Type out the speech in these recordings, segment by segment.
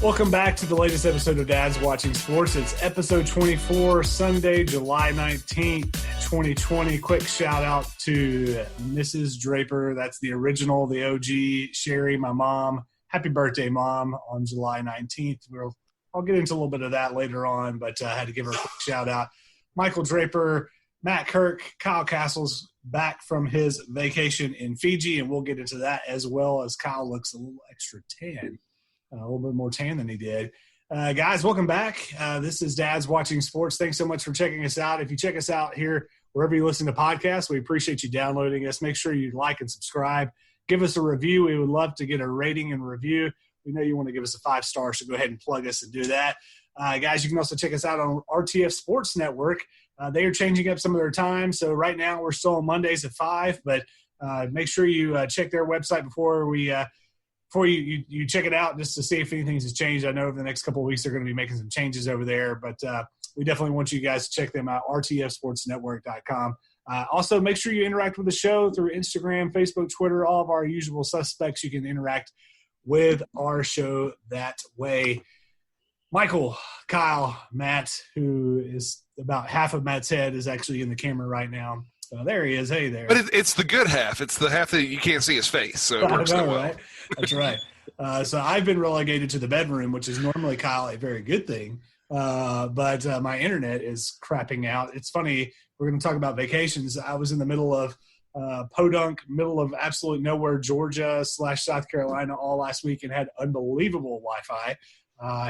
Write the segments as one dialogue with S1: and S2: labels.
S1: Welcome back to the latest episode of Dad's Watching Sports. It's episode 24, Sunday, July 19th, 2020. Quick shout out to Mrs. Draper. That's the original, the OG, Sherry, my mom. Happy birthday, Mom, on July 19th. I'll get into a little bit of that later on, but I had to give her a quick shout out. Michael Draper, Matt Kirk, Kyle Castle's back from his vacation in Fiji, and we'll get into that as well as Kyle looks a little extra tan. A little bit more tan than he did. Guys, welcome back. This is Dad's Watching Sports. Thanks so much for checking us out. If you check us out here, wherever you listen to podcasts, we appreciate you downloading us. Make sure you like and subscribe. Give us a review. We would love to get a rating and review. We know you want to give us a 5-star, so go ahead and plug us and do that. Guys, you can also check us out on RTF Sports Network. They are changing up some of their time. So right now we're still on Mondays at 5, but make sure you check their website before you check it out, just to see if anything has changed. I know over the next couple of weeks they're going to be making some changes over there, but we definitely want you guys to check them out, rtfsportsnetwork.com. Also, make sure you interact with the show through Instagram, Facebook, Twitter, all of our usual suspects. You can interact with our show that way. Michael, Kyle, Matt, who is about half of Matt's head, is actually in the camera right now. There he is. Hey there.
S2: But it's the good half. It's the half that you can't see his face, so it works out well.
S1: Right? That's right. So I've been relegated to the bedroom, which is normally, Kyle, a very good thing. But my internet is crapping out. It's funny. We're going to talk about vacations. I was in the middle of Podunk, middle of absolute nowhere, Georgia / South Carolina all last week, and had unbelievable Wi-Fi.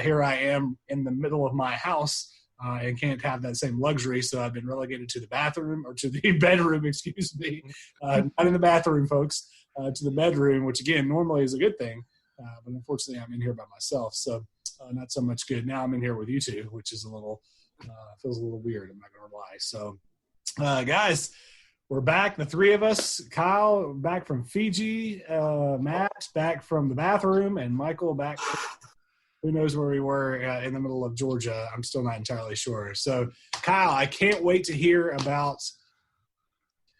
S1: Here I am in the middle of my house. And can't have that same luxury, so I've been relegated to the bathroom, or to the bedroom, excuse me. Not in the bathroom, folks, to the bedroom, which, again, normally is a good thing. But unfortunately, I'm in here by myself, so not so much good. Now I'm in here with you two, which is feels a little weird, I'm not going to lie. So, guys, we're back, the three of us. Kyle back from Fiji, Matt back from the bathroom, and Michael back from who knows where we were in the middle of Georgia. I'm still not entirely sure. So, Kyle, I can't wait to hear about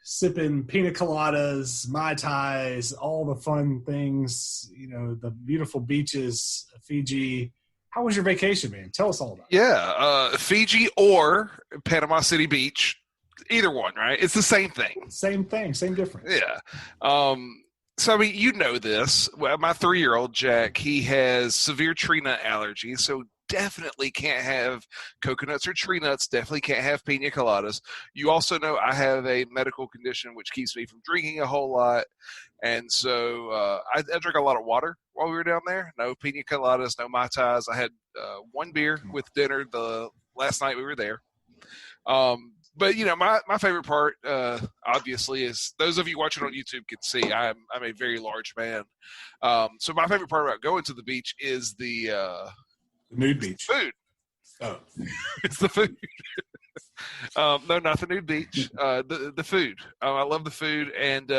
S1: sipping pina coladas, Mai Tais, all the fun things, the beautiful beaches of Fiji. How was your vacation, man? Tell us all about it.
S2: Yeah, Fiji or Panama City Beach, either one, right? It's the same thing.
S1: Same thing, same difference.
S2: Yeah. So, I mean, you know this. Well, my 3-year-old, Jack, he has severe tree nut allergies, so definitely can't have coconuts or tree nuts, definitely can't have pina coladas. You also know I have a medical condition which keeps me from drinking a whole lot, and so I drink a lot of water while we were down there. No pina coladas, no Mai Tais. I had one beer with dinner the last night we were there. But, my favorite part, obviously, is those of you watching on YouTube can see I'm a very large man. So my favorite part about going to the beach is the
S1: nude beach.
S2: Food. Oh. It's the food. No, not the nude beach. The food. I love the food. And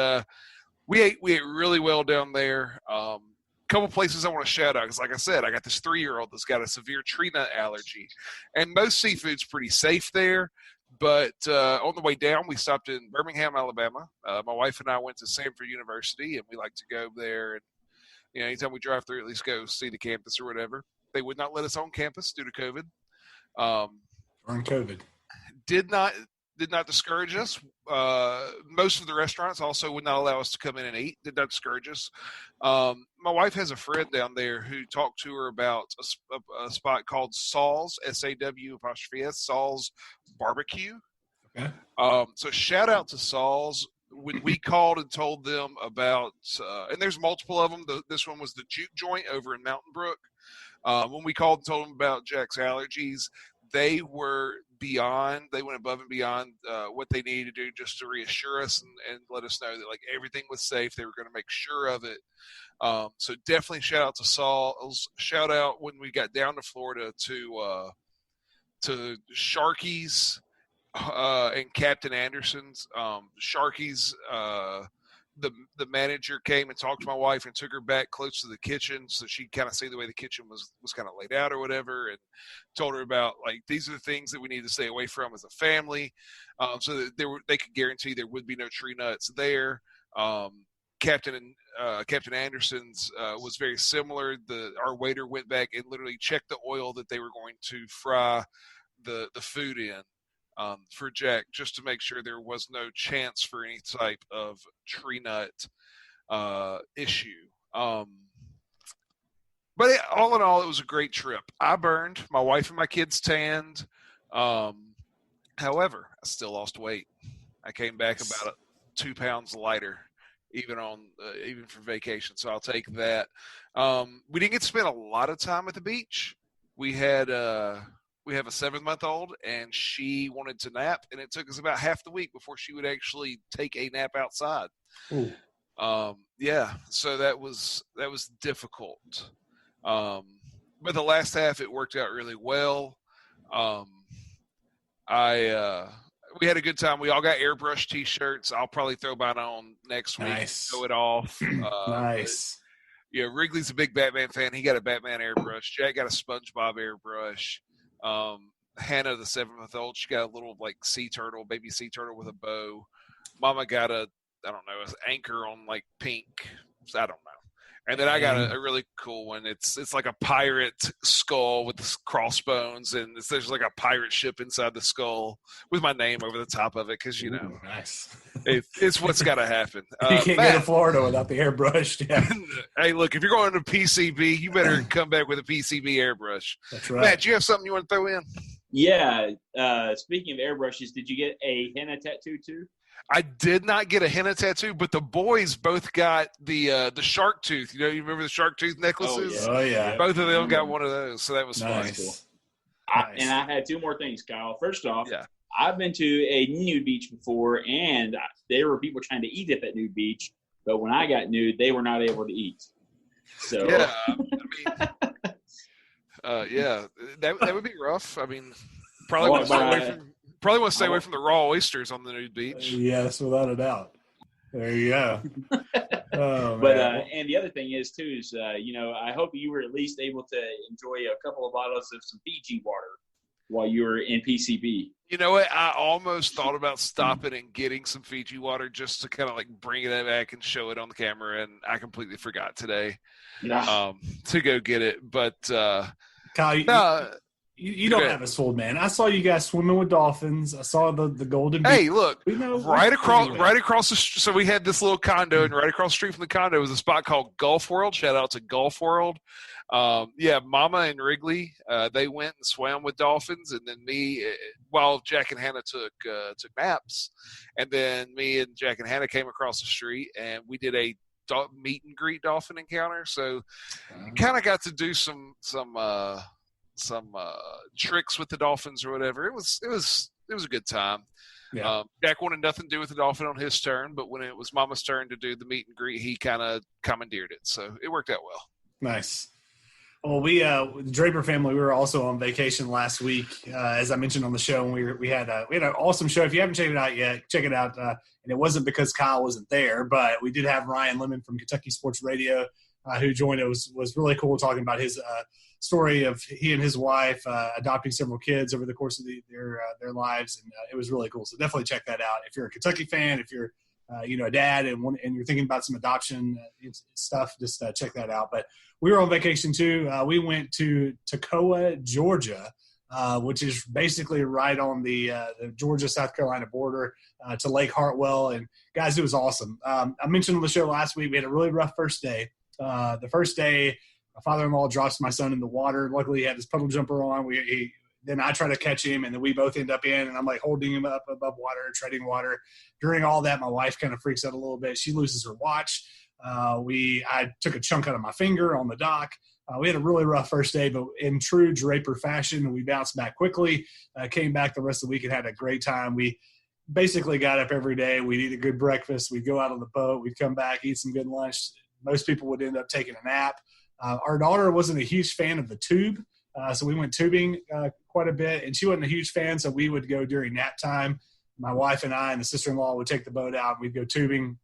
S2: we ate really well down there. Couple places I want to shout out because, like I said, I got this 3-year-old that's got a severe tree nut allergy. And most seafood's pretty safe there. But on the way down, we stopped in Birmingham, Alabama. My wife and I went to Samford University, and we like to go there. And anytime we drive through, at least go see the campus or whatever. They would not let us on campus due to COVID.
S1: During COVID,
S2: did not discourage us. Most of the restaurants also would not allow us to come in and eat. Did not discourage us. My wife has a friend down there who talked to her about a spot called Saul's, SAW', Saul's Barbecue.
S1: Okay.
S2: So shout out to Saul's. When we called and told them about, and there's multiple of them. This one was the Juke Joint over in Mountain Brook. When we called and told them about Jack's allergies, they were beyond. They went above and beyond what they needed to do just to reassure us and let us know that everything was safe. They were going to make sure of it. So definitely shout out to Saul's. Shout out when we got down to Florida to Sharky's and Captain Anderson's. Sharky's, the manager came and talked to my wife and took her back close to the kitchen so she kind of see the way the kitchen was kind of laid out or whatever, and told her about these are the things that we need to stay away from as a family, so that they could guarantee there would be no tree nuts there. Captain Anderson's was very similar. Our waiter went back and literally checked the oil that they were going to fry the food in for Jack, just to make sure there was no chance for any type of tree nut issue. But all in all, it was a great trip. I burned. My wife and my kids tanned. However, I still lost weight. I came back about 2 pounds lighter, even for vacation. So I'll take that. We didn't get to spend a lot of time at the beach. We have a 7-month-old, and she wanted to nap, and it took us about half the week before she would actually take a nap outside.
S1: Ooh.
S2: So that was difficult. But the last half, it worked out really well. We had a good time. We all got airbrush T-shirts. I'll probably throw mine on next week.
S1: Nice.
S2: Throw it off.
S1: Nice.
S2: Yeah, Wrigley's a big Batman fan. He got a Batman airbrush. Jack got a SpongeBob airbrush. Hannah, the 7-month-old, she got a little baby sea turtle with a bow. Mama got an anchor on pink. I don't know. And then I got a really cool one. It's like a pirate skull with the crossbones, and there's like a pirate ship inside the skull with my name over the top of it because,
S1: nice.
S2: It's what's got to happen.
S1: You can't go to Florida without the airbrush. Yeah.
S2: Hey, look, if you're going to PCB, you better come back with a PCB airbrush.
S1: That's right.
S2: Matt, do you have something you want to throw in?
S3: Yeah. Speaking of airbrushes, did you get a henna tattoo too?
S2: I did not get a henna tattoo, but the boys both got the shark tooth. You remember the shark tooth necklaces?
S1: Oh, yeah.
S2: Both of them got one of those, so that was
S1: nice.
S2: fun.
S3: Cool. And I had 2 more things, Kyle. First off,
S2: yeah.
S3: I've been to a nude beach before, and there were people trying to eat at that nude beach, but when I got nude, they were not able to eat. So
S2: yeah, that would be rough. I mean, probably want to stay away from the raw oysters on the nude beach.
S1: Yes, without a doubt. There you go.
S3: But and the other thing is too is I hope you were at least able to enjoy a couple of bottles of some Fiji water while you were in PCB.
S2: You know what? I almost thought about stopping and getting some Fiji water just to kind of bring it back and show it on the camera, and I completely forgot today to go get it. But
S1: Kyle, you don't have us fooled, man. I saw you guys swimming with dolphins. I saw the golden.
S2: Hey, look, right across the. So we had this little condo, and right across the street from the condo was a spot called Gulf World. Shout out to Gulf World. Mama and Wrigley, they went and swam with dolphins, and then me, while Jack and Hannah took naps, and then me and Jack and Hannah came across the street, and we did a meet and greet dolphin encounter. So, kind of got to do some tricks with the dolphins or whatever. It was a good time. Yeah. Jack wanted nothing to do with the dolphin on his turn, but when it was Mama's turn to do the meet and greet, he kind of commandeered it. So it worked out well.
S1: Nice. Well, the Draper family, we were also on vacation last week, as I mentioned on the show, and we had an awesome show. If you haven't checked it out yet, check it out. And it wasn't because Kyle wasn't there, but we did have Ryan Lemon from Kentucky Sports Radio who joined. It was really cool talking about his story of he and his wife adopting several kids over the course of their lives, and it was really cool. So definitely check that out if you're a Kentucky fan. If you're a dad and you're thinking about some adoption stuff, just check that out. But we were on vacation too. We went to Toccoa, Georgia, which is basically right on the Georgia-South Carolina border to Lake Hartwell. And guys, it was awesome. I mentioned on the show last week we had a really rough first day. The first day, my father-in-law drops my son in the water. Luckily, he had his puddle jumper on. Then I try to catch him, and then we both end up in, and I'm holding him up above water, treading water. During all that, my wife kind of freaks out a little bit. She loses her watch. I took a chunk out of my finger on the dock. We had a really rough first day, but in true Draper fashion, we bounced back quickly, came back the rest of the week and had a great time. We basically got up every day. We'd eat a good breakfast. We'd go out on the boat. We'd come back, eat some good lunch. Most people would end up taking a nap. Our daughter wasn't a huge fan of the tube. So we went tubing quite a bit, and she wasn't a huge fan, so we would go during nap time. My wife and I and the sister-in-law would take the boat out, and we'd go tubing.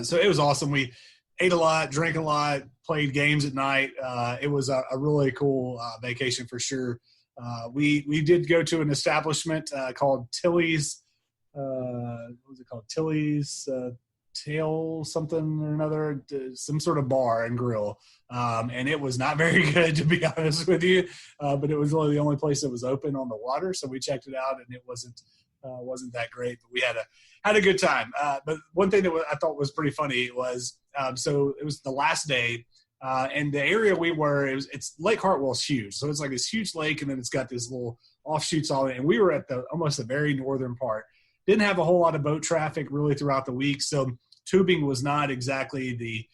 S1: So it was awesome. We ate a lot, drank a lot, played games at night. It was a really cool vacation for sure. We did go to an establishment called Tilly's. What was it called? Tilly's tail something or another, some sort of bar and grill. And it was not very good, to be honest with you. But it was really the only place that was open on the water. So we checked it out, and it wasn't that great, but we had a good time. But one thing that I thought was pretty funny was, so it was the last day, and the area we were, it's Lake Hartwell's huge. So it's like this huge lake, and then it's got this little offshoots on it. And we were at almost the very northern part. Didn't have a whole lot of boat traffic really throughout the week. So tubing was not exactly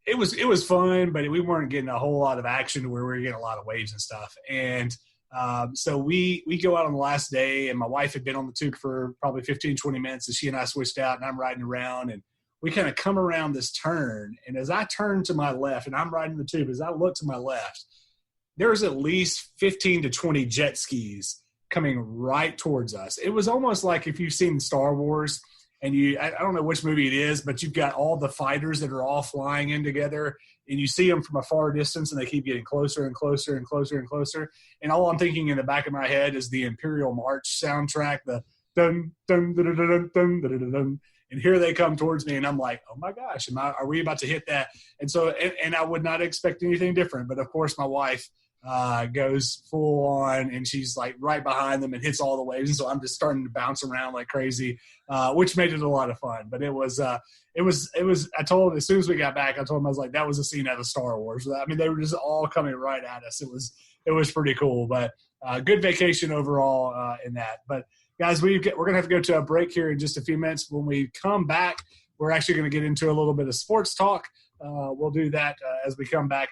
S1: it was fun, but we weren't getting a whole lot of action where we were getting a lot of waves and stuff. And so we go out on the last day, and my wife had been on the tube for probably 15, 20 minutes, and she and I switched out, and I'm riding around, and we kind of come around this turn. And as I turn to my left, and I'm riding the tube, as I look to my left, there's at least 15 to 20 jet skis coming right towards us. It was almost like if you've seen Star Wars, and I don't know which movie it is, but you've got all the fighters that are all flying in together, and you see them from a far distance, and they keep getting closer and closer and closer and closer. And all I'm thinking in the back of my head is the Imperial March soundtrack, the dun dun dun dun dun dun dun dun dun. And here they come towards me, and I'm like, oh my gosh, are we about to hit that? And so, and I would not expect anything different. But of course, my wife goes full on, and she's like right behind them and hits all the waves. And so I'm just starting to bounce around like crazy, which made it a lot of fun. But it was, I told him as soon as we got back, I told him, I was like, that was a scene out of Star Wars. I mean, they were just all coming right at us. It was pretty cool, but good vacation overall in that. But guys, we're going to have to go to a break here in just a few minutes. When we come back, we're actually going to get into a little bit of sports talk. We'll do that as we come back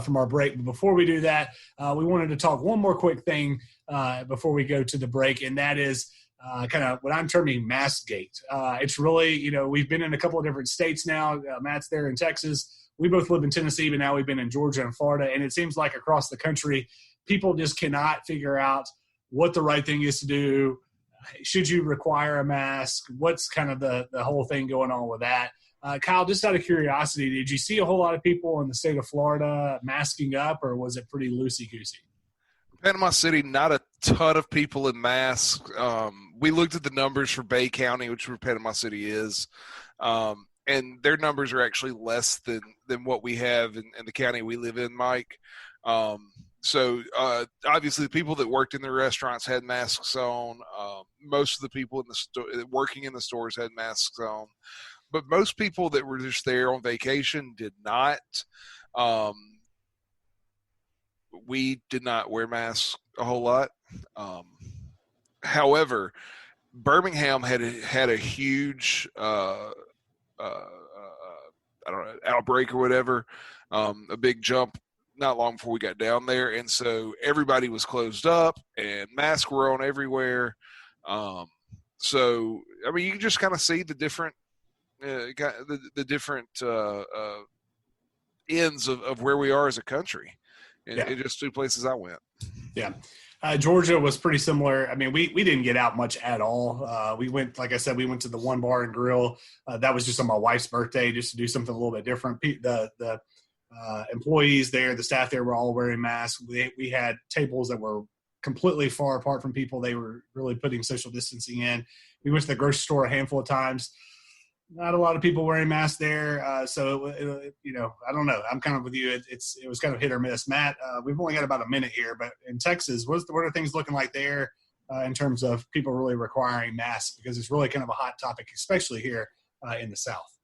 S1: from our break. But before we do that, we wanted to talk one more quick thing before we go to the break, and that is kind of what I'm terming Maskgate. It's really, we've been in a couple of different states now. Matt's there in Texas. We both live in Tennessee, but now we've been in Georgia and Florida, and it seems like across the country, people just cannot figure out what the right thing is to do. Should you require a mask? What's kind of the whole thing going on with that? Kyle, just out of curiosity, did you see a whole lot of people in the state of Florida masking up, or was it pretty loosey-goosey?
S2: Panama City, not a ton of people in masks. We looked at the numbers for Bay County, which where Panama City is, and their numbers are actually less than what we have in the county we live in, Mike. So obviously the people that worked in the restaurants had masks on. Most of the people in the working in the stores had masks on. But most people that were just there on vacation did not. We did not wear masks a whole lot. However, Birmingham had a huge I don't know, outbreak or whatever, a big jump not long before we got down there, and so everybody was closed up and masks were on everywhere. So I mean, you can just kind of see the different the different ends of where we are as a country. In just two places I went.
S1: Yeah. Georgia was pretty similar. I mean, we didn't get out much at all. We went, like I said, we went to the one bar and grill. That was just on my wife's birthday, just to do something a little bit different. The employees there, the staff there were all wearing masks. We had tables that were completely far apart from people. They were really putting social distancing in. We went to the grocery store a handful of times. Not a lot of people wearing masks there. So, I don't know. I'm kind of with you. It was kind of hit or miss. Matt, we've only got about a minute here, but in Texas, what are things looking like there in terms of people really requiring masks? Because it's really kind of a hot topic, especially here in the South.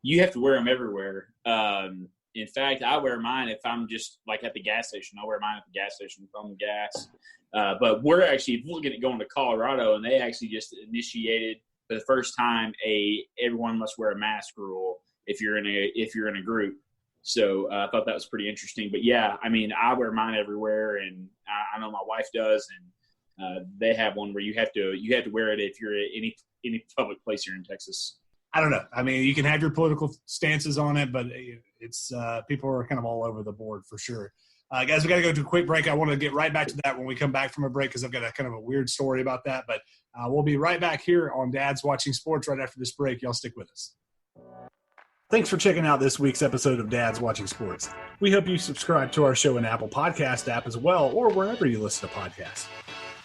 S3: You have to wear them everywhere. In fact, I wear mine if I'm just like at the gas station. I'll wear mine at the gas station if I'm gas. But we're actually looking at going to Colorado, and they actually just initiated for the first time everyone must wear a mask rule if you're in a group. So I thought that was pretty interesting. But yeah, I mean, I wear mine everywhere, and I know my wife does, and they have one where you have to wear it if you're at any public place here in Texas.
S1: I don't know. I mean, you can have your political stances on it, but it's people are kind of all over the board for sure. Guys, we got to go to a quick break. I want to get right back to that when we come back from a break because I've got a kind of a weird story about that. But we'll be right back here on Dad's Watching Sports right after this break. Y'all stick with us. Thanks for checking out this week's episode of Dad's Watching Sports. We hope you subscribe to our show in Apple Podcast app as well or wherever you listen to podcasts.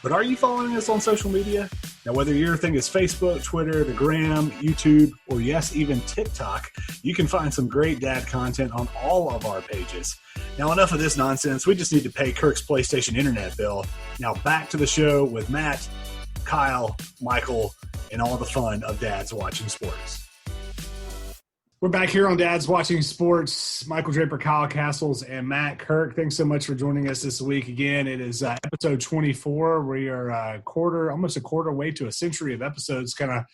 S1: But are you following us on social media? Now, whether your thing is Facebook, Twitter, the Gram, YouTube, or yes, even TikTok, you can find some great dad content on all of our pages. Now, enough of this nonsense. We just need to pay Kirk's PlayStation internet bill. Now, back to the show with Matt, Kyle, Michael, and all the fun of Dads Watching Sports. We're back here on Dads Watching Sports. Michael Draper, Kyle Castles, and Matt Kirk. Thanks so much for joining us this week. Again, it is episode 24. We are almost a quarter way to a century of episodes. Kind of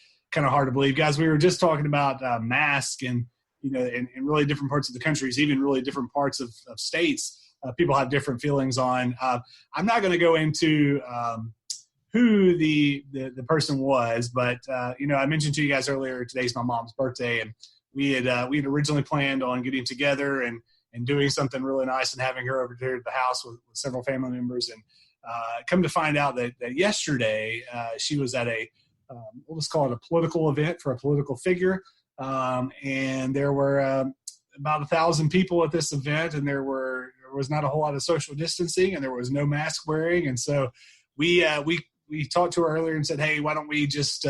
S1: hard to believe, guys. We were just talking about mask, and in really different parts of the countries, even really different parts of states. People have different feelings on. I'm not going to go into who the person was, but I mentioned to you guys earlier. Today's my mom's birthday, and we had originally planned on getting together and doing something really nice and having her over here at the house with several family members. And come to find out that yesterday she was at we'll just call it a political event for a political figure. And there were about 1,000 people at this event, and there was not a whole lot of social distancing, and there was no mask wearing. And so we talked to her earlier and said, hey, why don't we just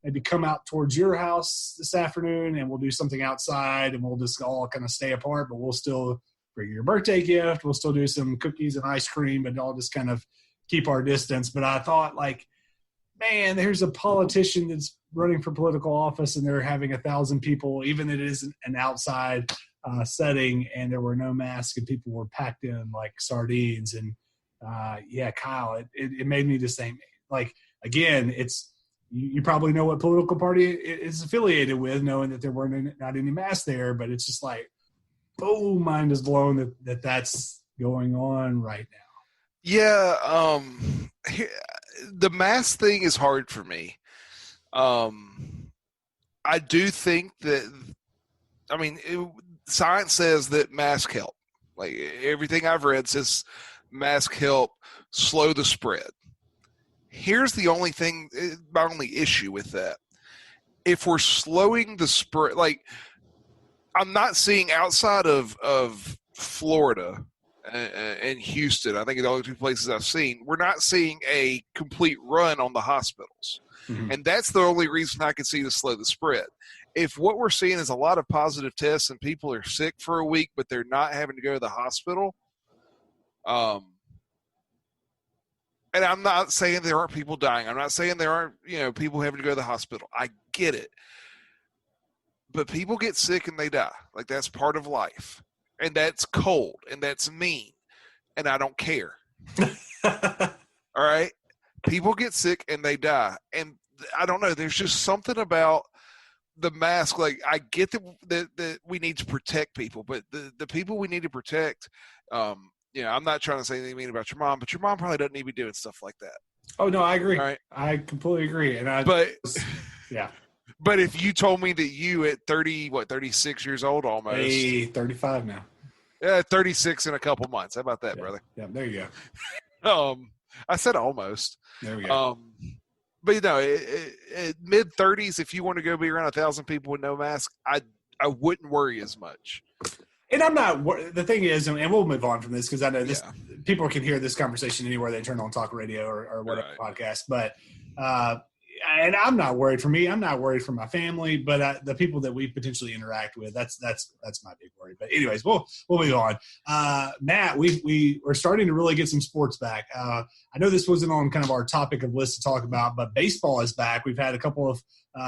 S1: maybe come out towards your house this afternoon, and we'll do something outside, and we'll just all kind of stay apart, but we'll still bring your birthday gift. We'll still do some cookies and ice cream, but I'll just kind of keep our distance. But I thought, man, there's a politician that's running for political office, and they're having 1,000 people, even if it is an outside setting, and there were no masks, and people were packed in like sardines. And Kyle, it made me just think, again, it's, you probably know what political party it is affiliated with, knowing that there weren't not any masks there, but it's just mind is blown that's going on right now.
S2: Yeah, the mask thing is hard for me. I do think that, science says that masks help. Everything I've read says masks help slow the spread. Here's the only thing, my only issue with that. If we're slowing the spread, I'm not seeing outside of Florida and Houston, I think the only two places I've seen, we're not seeing a complete run on the hospitals. Mm-hmm. And that's the only reason I can see to slow the spread. If what we're seeing is a lot of positive tests and people are sick for a week, but they're not having to go to the hospital, and I'm not saying there aren't people dying. I'm not saying there aren't, people having to go to the hospital. I get it. But people get sick and they die. That's part of life. And that's cold. And that's mean. And I don't care. All right? People get sick and they die. And I don't know. There's just something about the mask. I get that we need to protect people. But the people we need to protect I'm not trying to say anything mean about your mom, but your mom probably doesn't need to be doing stuff like that.
S1: Oh, no, I agree.
S2: Right?
S1: I completely agree. Yeah.
S2: But if you told me that you at 36 years old almost.
S1: Hey, 35 now.
S2: Yeah, 36 in a couple months. How about that, brother?
S1: Yeah, there you
S2: go. I said almost.
S1: There we go.
S2: But, at mid-30s, if you want to go be around 1,000 people with no mask, I wouldn't worry as much.
S1: And I'm not – the thing is, and we'll move on from this because I know people can hear this conversation anywhere they turn on talk radio or whatever podcast. But and I'm not worried for me. I'm not worried for my family. But the people that we potentially interact with, that's my big worry. But anyways, we'll move on. Matt, we're starting to really get some sports back. I know this wasn't on kind of our topic of list to talk about, but baseball is back. We've had a couple of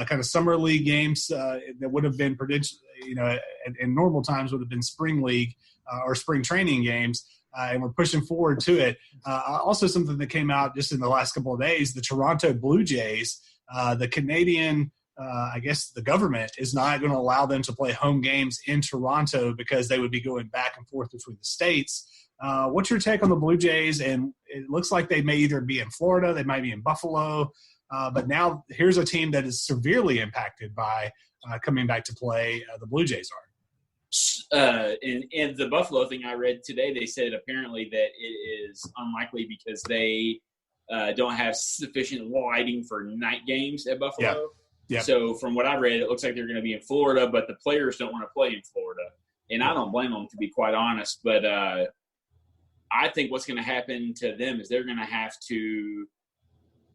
S1: kind of summer league games that would have been in normal times would have been spring league or spring training games, and we're pushing forward to it. Also, something that came out just in the last couple of days: the Toronto Blue Jays, the Canadian, I guess the government is not going to allow them to play home games in Toronto because they would be going back and forth between the states. What's your take on the Blue Jays? And it looks like they may either be in Florida, they might be in Buffalo. But now here's a team that is severely impacted by coming back to play. The Blue Jays are.
S3: And the Buffalo thing I read today, they said apparently that it is unlikely because they don't have sufficient lighting for night games at Buffalo.
S1: Yeah.
S3: So from what I read, it looks like they're going to be in Florida, but the players don't want to play in Florida. And I don't blame them, to be quite honest. But I think what's going to happen to them is they're going to have to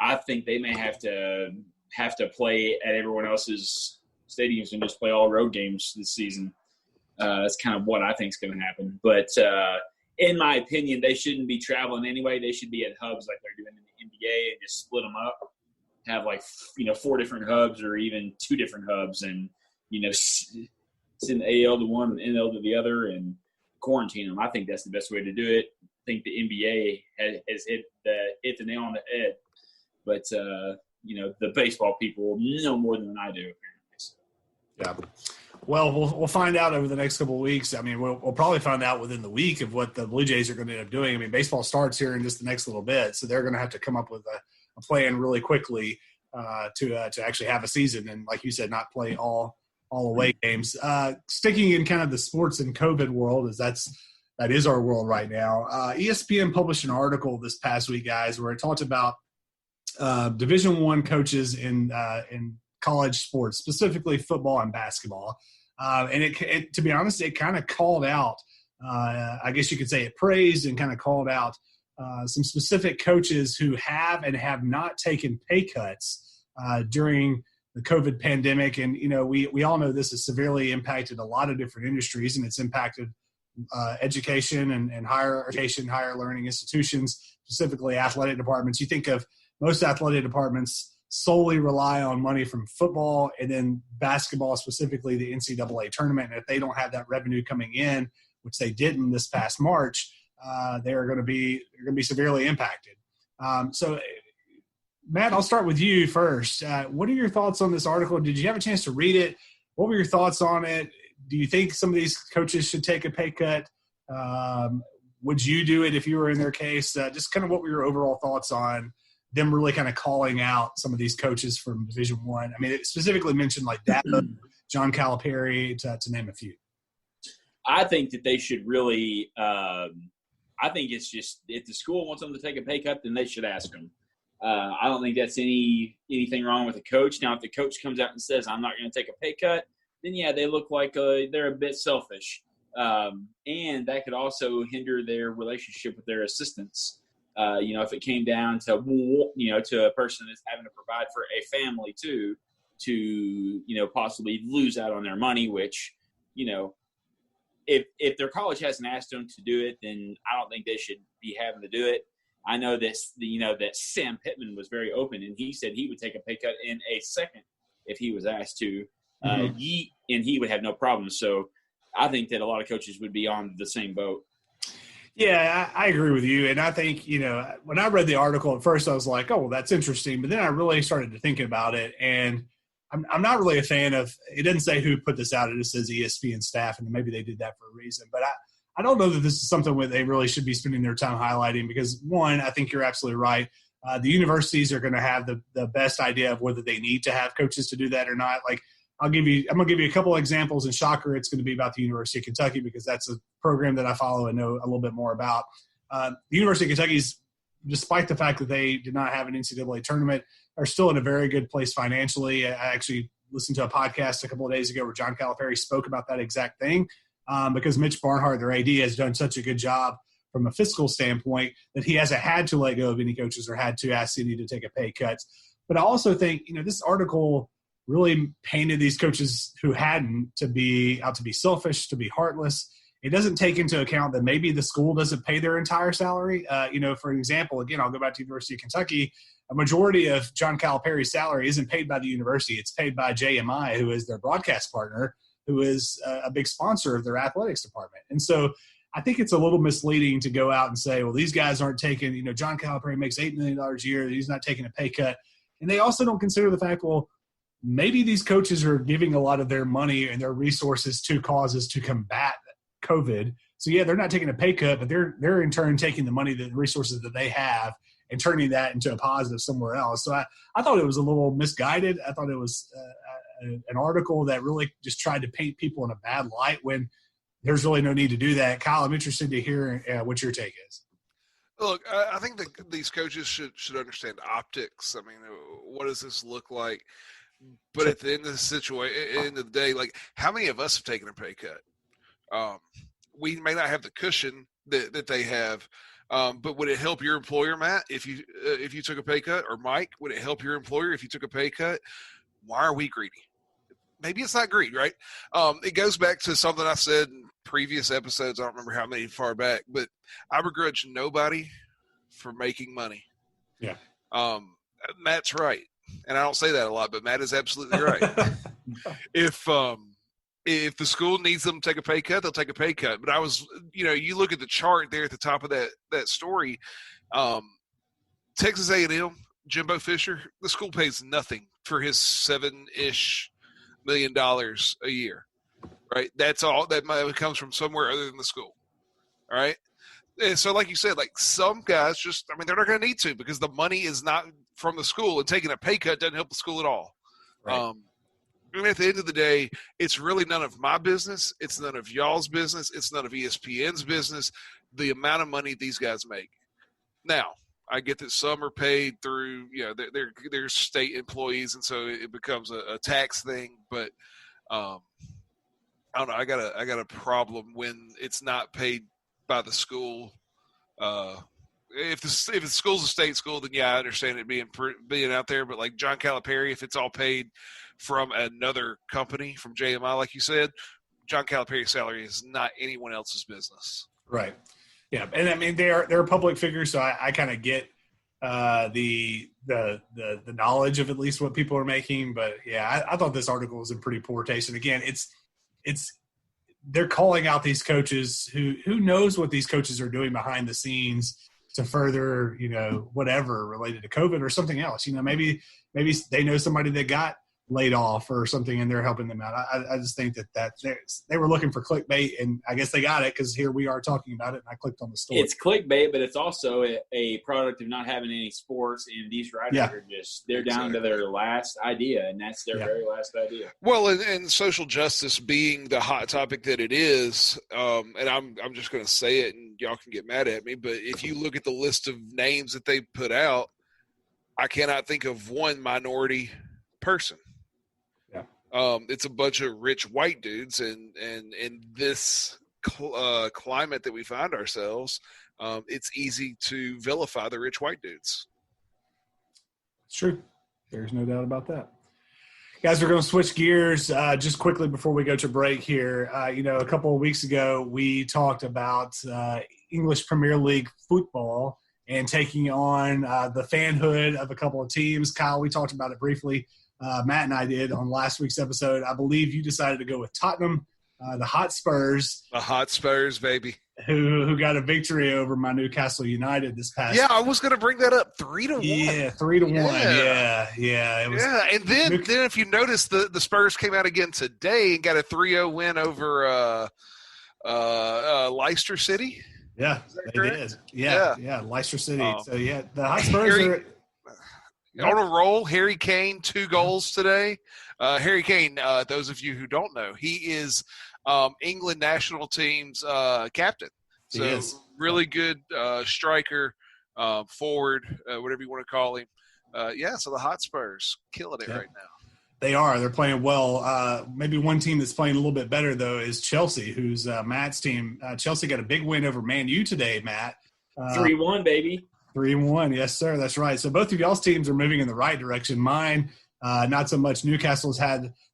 S3: I think they may have to play at everyone else's stadiums and just play all road games this season. That's kind of what I think is going to happen. But in my opinion, they shouldn't be traveling anyway. They should be at hubs like they're doing in the NBA and just split them up. Have 4 different hubs or even 2 different hubs, and send the AL to one, and NL to the other, and quarantine them. I think that's the best way to do it. I think the NBA has hit the nail on the head, but the baseball people know more than I do.
S1: Yeah. Well, we'll find out over the next couple of weeks. I mean, we'll probably find out within the week of what the Blue Jays are going to end up doing. I mean, baseball starts here in just the next little bit, so they're going to have to come up with a plan really quickly to actually have a season and, like you said, not play all away games. Sticking in kind of the sports and COVID world, as that is our world right now. ESPN published an article this past week, guys, where it talked about Division I coaches in college sports, specifically football and basketball. And it, to be honest, it kind of called out, I guess you could say it praised and kind of called out some specific coaches who have and have not taken pay cuts during the COVID pandemic. And, we all know this has severely impacted a lot of different industries, and it's impacted education and higher education, higher learning institutions, specifically athletic departments. You think of most athletic departments solely rely on money from football, and then basketball, specifically the NCAA tournament. And if they don't have that revenue coming in, which they didn't this past March, they're going to be severely impacted. So, Matt, I'll start with you first. What are your thoughts on this article? Did you have a chance to read it? What were your thoughts on it? Do you think some of these coaches should take a pay cut? Would you do it if you were in their case? Just kind of what were your overall thoughts on them really kind of calling out some of these coaches from Division I? I mean, it specifically mentioned like Dabo, John Calipari, to name a few.
S3: I think that they should really I think it's just if the school wants them to take a pay cut, then they should ask them. I don't think that's anything wrong with the coach. Now, if the coach comes out and says, I'm not going to take a pay cut, then, yeah, they look like they're a bit selfish. And that could also hinder their relationship with their assistants. If it came down to a person that's having to provide for a family too, to possibly lose out on their money, which, if their college hasn't asked them to do it, then I don't think they should be having to do it. I know that Sam Pittman was very open, and he said he would take a pay cut in a second if he was asked to. And he would have no problem. So I think that a lot of coaches would be on the same boat.
S1: Yeah, I agree with you. And I think, when I read the article at first, I was like, oh, well, that's interesting. But then I really started to think about it. And I'm not really a fan of – it doesn't say who put this out. It just says ESPN staff, and maybe they did that for a reason. But I don't know that this is something where they really should be spending their time highlighting because, one, I think you're absolutely right. The universities are going to have the best idea of whether they need to have coaches to do that or not. Like, I'm going to give you a couple of examples, and shocker, it's going to be about the University of Kentucky because that's a program that I follow and know a little bit more about. The University of Kentucky's, despite the fact that they did not have an NCAA tournament, are still in a very good place financially. I actually listened to a podcast a couple of days ago where John Calipari spoke about that exact thing because Mitch Barnhart, their AD, has done such a good job from a fiscal standpoint that he hasn't had to let go of any coaches or had to ask Cindy to take a pay cut. But I also think, this article really painted these coaches who hadn't to be selfish, to be heartless. It doesn't take into account that maybe the school doesn't pay their entire salary. For an example, again, I'll go back to the University of Kentucky. A majority of John Calipari's salary isn't paid by the university. It's paid by JMI, who is their broadcast partner, who is a big sponsor of their athletics department. And so I think it's a little misleading to go out and say, well, these guys aren't taking, John Calipari makes $8 million a year. He's not taking a pay cut. And they also don't consider the fact, well, maybe these coaches are giving a lot of their money and their resources to causes to combat COVID. So, yeah, they're not taking a pay cut, but they're in turn taking the money, the resources that they have and turning that into a positive somewhere else. So I thought it was a little misguided. I thought it was an article that really just tried to paint people in a bad light when there's really no need to do that. Kyle, I'm interested to hear what your take is.
S2: Look, I think that these coaches should understand optics. I mean, what does this look like? But at the end of the day, like, how many of us have taken a pay cut? We may not have the cushion that they have, But would it help your employer, Matt, if you took a pay cut, or Mike, would it help your employer if you took a pay cut? Why are we greedy? Maybe it's not greed, right? It goes back to something I said in previous episodes. I don't remember how many far back, but I begrudge nobody for making money.
S1: Yeah.
S2: Matt's right. And I don't say that a lot, but Matt is absolutely right. If the school needs them to take a pay cut, they'll take a pay cut. But you look at the chart there at the top of that story, Texas A&M, Jimbo Fisher, the school pays nothing for his $7-ish million a year, right? That's all that money comes from somewhere other than the school, all right? And so, like you said, like some guys they're not going to need to because the money is not from the school, and taking a pay cut doesn't help the school at all.
S1: Right.
S2: And at the end of the day, it's really none of my business. It's none of y'all's business. It's none of ESPN's business, the amount of money these guys make. Now, I get that some are paid through, they're state employees, and so it becomes a tax thing. But I don't know. I got a problem when it's not paid by the school. If the school's a state school, then yeah, I understand it being out there. But like John Calipari, if it's all paid from another company, from JMI, like you said, John Calipari's salary is not anyone else's business.
S1: Right. Yeah, and I mean they're a public figure, so I kind of get the knowledge of at least what people are making. But yeah, I thought this article was in pretty poor taste. And again, it's they're calling out these coaches who knows what these coaches are doing behind the scenes to further whatever related to COVID or something else. Maybe they know somebody that got laid off or something and they're helping them out. I just think that they were looking for clickbait, and I guess they got it because here we are talking about it, and I clicked on the story.
S3: It's clickbait, but it's also a product of not having any sports, and these writers are they're down to their last idea, and that's their very last idea.
S2: Well, and social justice being the hot topic that it is, and I'm just going to say it, and y'all can get mad at me, but if you look at the list of names that they put out, I cannot think of one minority person. It's a bunch of rich white dudes, and in this climate that we find ourselves, it's easy to vilify the rich white dudes.
S1: It's true. There's no doubt about that. Guys, we're going to switch gears just quickly before we go to break here. A couple of weeks ago, we talked about English Premier League football and taking on the fanhood of a couple of teams. Kyle, we talked about it briefly. Matt and I did on last week's episode. I believe you decided to go with Tottenham, the Hotspurs.
S2: The Hotspurs, baby.
S1: Who got a victory over my Newcastle United this past.
S2: Yeah, I was going to bring that up. 3-1.
S1: Yeah, 3-1. Yeah. It was,
S2: and then if you notice, the Spurs came out again today and got a 3-0 win over Leicester City.
S1: Yeah, they did. Yeah, Leicester City. So yeah, the Hotspurs are
S2: on a roll. Harry Kane, 2 goals today. Harry Kane, those of you who don't know, he is England national team's captain. So really good striker, forward, whatever you want to call him. So the Hotspurs killing it right now.
S1: They are. They're playing well. Maybe one team that's playing a little bit better, though, is Chelsea, who's Matt's team. Chelsea got a big win over Man U today, Matt.
S3: 3-1, baby.
S1: 3-1, yes, sir. That's right. So both of y'all's teams are moving in the right direction. Mine, not so much. Newcastle's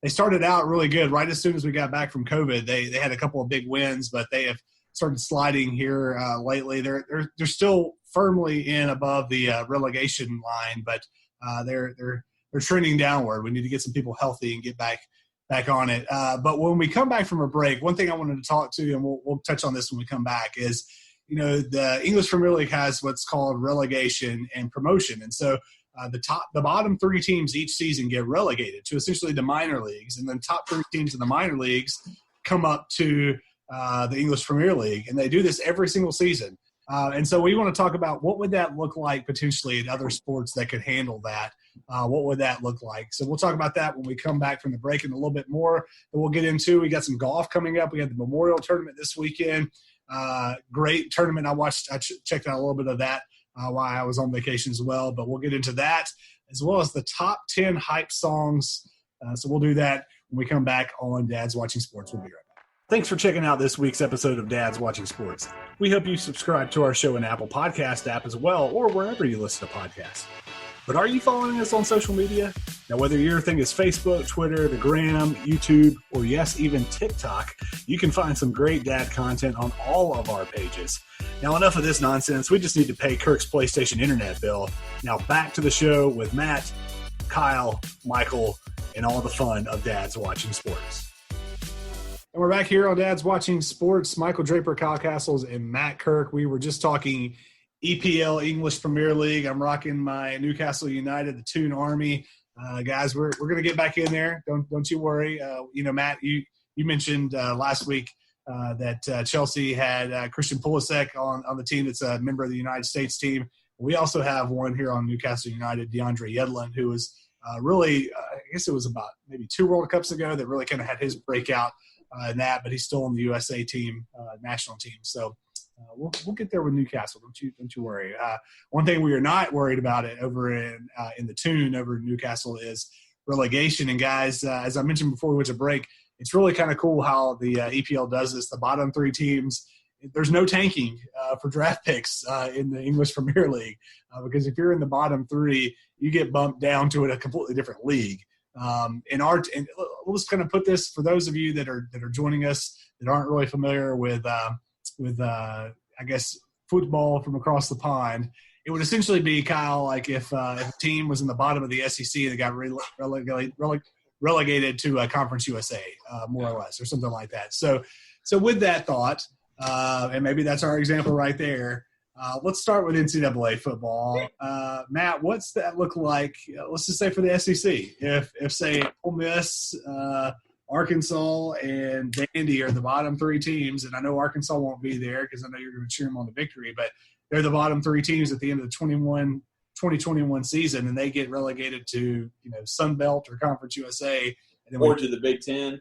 S1: they started out really good right as soon as we got back from COVID. They had a couple of big wins, but they have started sliding here lately. They're still firmly in above the relegation line, but they're trending downward. We need to get some people healthy and get back on it. But when we come back from a break, one thing I wanted to talk to, and we'll touch on this when we come back, is the English Premier League has what's called relegation and promotion. And so the bottom 3 teams each season get relegated to essentially the minor leagues. And then top 3 teams in the minor leagues come up to the English Premier League. And they do this every single season. And so we want to talk about what would that look like potentially in other sports that could handle that. What would that look like? So we'll talk about that when we come back from the break and a little bit more that we'll get into. We got some golf coming up. We had the Memorial Tournament this weekend. Great tournament. I checked out a little bit of that while I was on vacation as well, but we'll get into that as well as the top 10 hype songs. So we'll do that when we come back on Dad's Watching Sports. We'll be right back. Thanks for checking out this week's episode of Dad's Watching Sports. We hope you subscribe to our show in Apple Podcast app as well, or wherever you listen to podcasts. But are you following us on social media? Now, whether your thing is Facebook, Twitter, the Gram, YouTube, or yes, even TikTok, you can find some great dad content on all of our pages. Now, enough of this nonsense. We just need to pay Kirk's PlayStation internet bill. Now, back to the show with Matt, Kyle, Michael, and all the fun of Dad's Watching Sports. And we're back here on Dad's Watching Sports. Michael Draper, Kyle Castles, and Matt Kirk. We were just talking EPL, English Premier League. I'm rocking my Newcastle United, the Toon Army. Guys, we're going to get back in there. Don't you worry. Matt, you mentioned last week that Chelsea had Christian Pulisic on the team that's a member of the United States team. We also have one here on Newcastle United, DeAndre Yedlin, who was really, I guess it was about maybe 2 World Cups ago that really kind of had his breakout in that, but he's still on the USA team, national team. So we'll get there with Newcastle. Don't you worry. One thing we are not worried about it over in the Toon over in Newcastle is relegation. And guys, as I mentioned before we went to break, it's really kind of cool how the EPL does this. The bottom 3 teams, there's no tanking for draft picks in the English Premier League because if you're in the bottom 3, you get bumped down to a completely different league. And we'll just kind of put this for those of you that are joining us that aren't really familiar with I guess football from across the pond. It would essentially be, Kyle, like if a team was in the bottom of the SEC and they got relegated to Conference USA, more or less, or something like that. So with that thought, and maybe that's our example right there. Let's start with NCAA football. Matt, what's that look like? Let's just say for the SEC. If say Ole Miss, Arkansas, and Vandy are the bottom 3 teams, and I know Arkansas won't be there because I know you're going to cheer them on the victory, but they're the bottom 3 teams at the end of the 2021 season, and they get relegated to Sun Belt or Conference USA.
S3: Or to the Big Ten.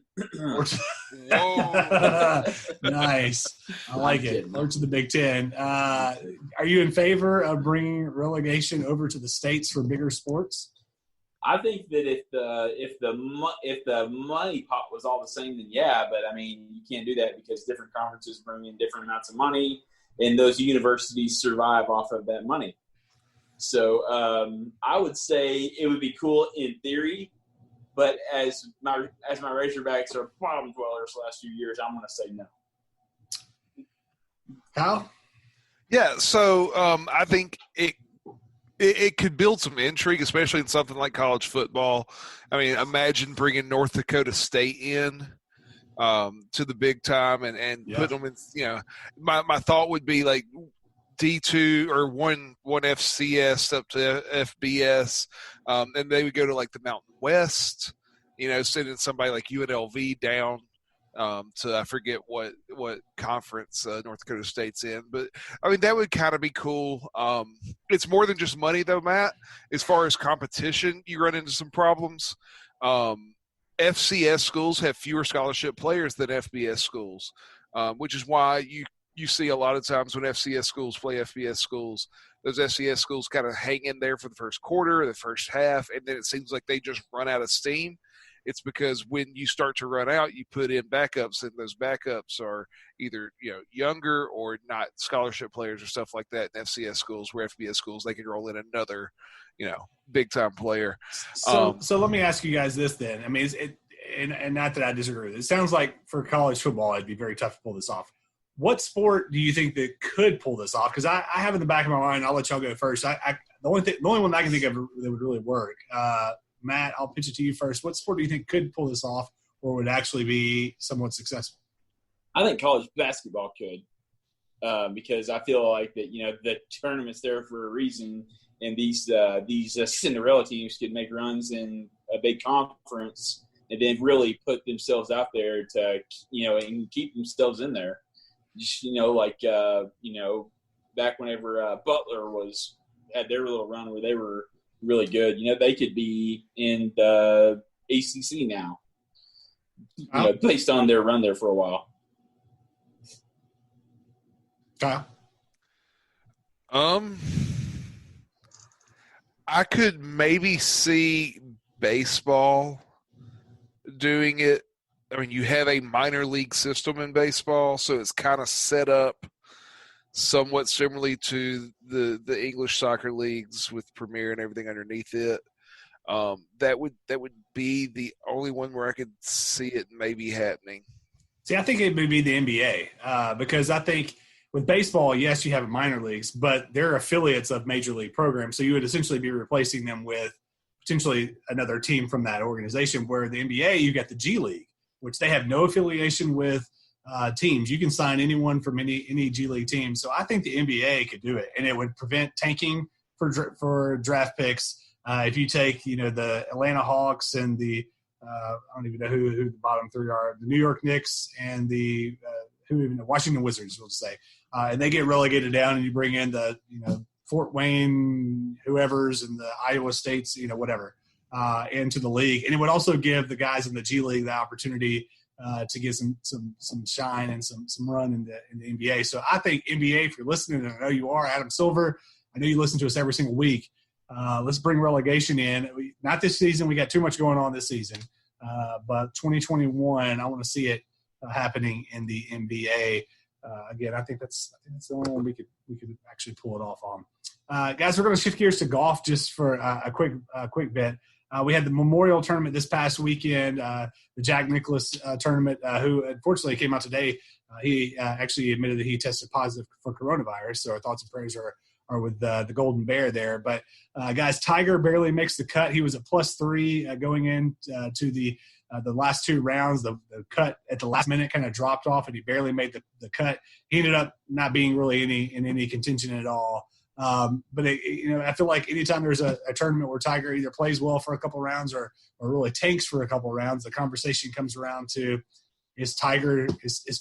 S1: Nice. I like it. Or to the Big Ten. Are you in favor of bringing relegation over to the states for bigger sports?
S3: I think that if the money pot was all the same, then yeah. But I mean, you can't do that because different conferences bring in different amounts of money, and those universities survive off of that money. So I would say it would be cool in theory. But as my Razorbacks are bottom dwellers the last few years, I'm going to say no.
S1: How?
S2: Yeah, so I think it could build some intrigue, especially in something like college football. I mean, imagine bringing North Dakota State in to the big time and put them in. My thought would be like D2 or one FCS up to FBS, and they would go to like the Mountain West, sending somebody like UNLV down to I forget what conference North Dakota State's in. But, I mean, that would kind of be cool. It's more than just money, though, Matt. As far as competition, you run into some problems. FCS schools have fewer scholarship players than FBS schools, which is why you see a lot of times when FCS schools play FBS schools, those FCS schools kind of hang in there for the first quarter, the first half, and then it seems like they just run out of steam. It's because when you start to run out, you put in backups, and those backups are either younger or not scholarship players or stuff like that in FCS schools. Where FBS schools, they can roll in another, big time player.
S1: So let me ask you guys this then. I mean, and not that I disagree with it. It sounds like for college football, it'd be very tough to pull this off. What sport do you think that could pull this off? Because I have in the back of my mind, I'll let y'all go first. The only one I can think of that would really work. Matt, I'll pitch it to you first. What sport do you think could pull this off or would actually be somewhat successful?
S3: I think college basketball could, because I feel like that the tournament's there for a reason, and these Cinderella teams could make runs in a big conference and then really put themselves out there to and keep themselves in there. Just back whenever Butler had their little run where they were really good. They could be in the ACC now, based on their run there for a while.
S1: Kyle?
S2: I could maybe see baseball doing it I mean, you have a minor league system in baseball, so it's kind of set up somewhat similarly to the English soccer leagues with Premier and everything underneath it. That would be the only one where I could see it maybe happening.
S1: See, I think it would be the NBA because I think with baseball, yes, you have minor leagues, but they're affiliates of major league programs. So you would essentially be replacing them with potentially another team from that organization. Where the NBA, you got the G League, which they have no affiliation with teams. You can sign anyone from any G League team. So I think the NBA could do it, and it would prevent tanking for draft picks. If you take, the Atlanta Hawks and the I don't even know who the bottom three are, the New York Knicks and the Washington Wizards, we'll say, and they get relegated down, and you bring in the Fort Wayne whoever's and the Iowa States, whatever, into the league, and it would also give the guys in the G League the opportunity to get some shine and some run in the NBA. So I think NBA, if you're listening, and I know you are, Adam Silver, I know you listen to us every single week. Let's bring relegation in. Not this season. We got too much going on this season. But 2021, I want to see it happening in the NBA. Again, I think that's the only one we could actually pull it off on. Guys, we're going to shift gears to golf just for a quick bit. We had the Memorial Tournament this past weekend, the Jack Nicklaus tournament, who unfortunately came out today. He actually admitted that he tested positive for coronavirus, so our thoughts and prayers are with the Golden Bear there. But, guys, Tiger barely makes the cut. He was at +3 going in to the last two rounds. The cut at the last minute kind of dropped off, and he barely made the cut. He ended up not being really in any contention at all. But I feel like anytime there's a tournament where Tiger either plays well for a couple rounds or really tanks for a couple rounds, the conversation comes around to is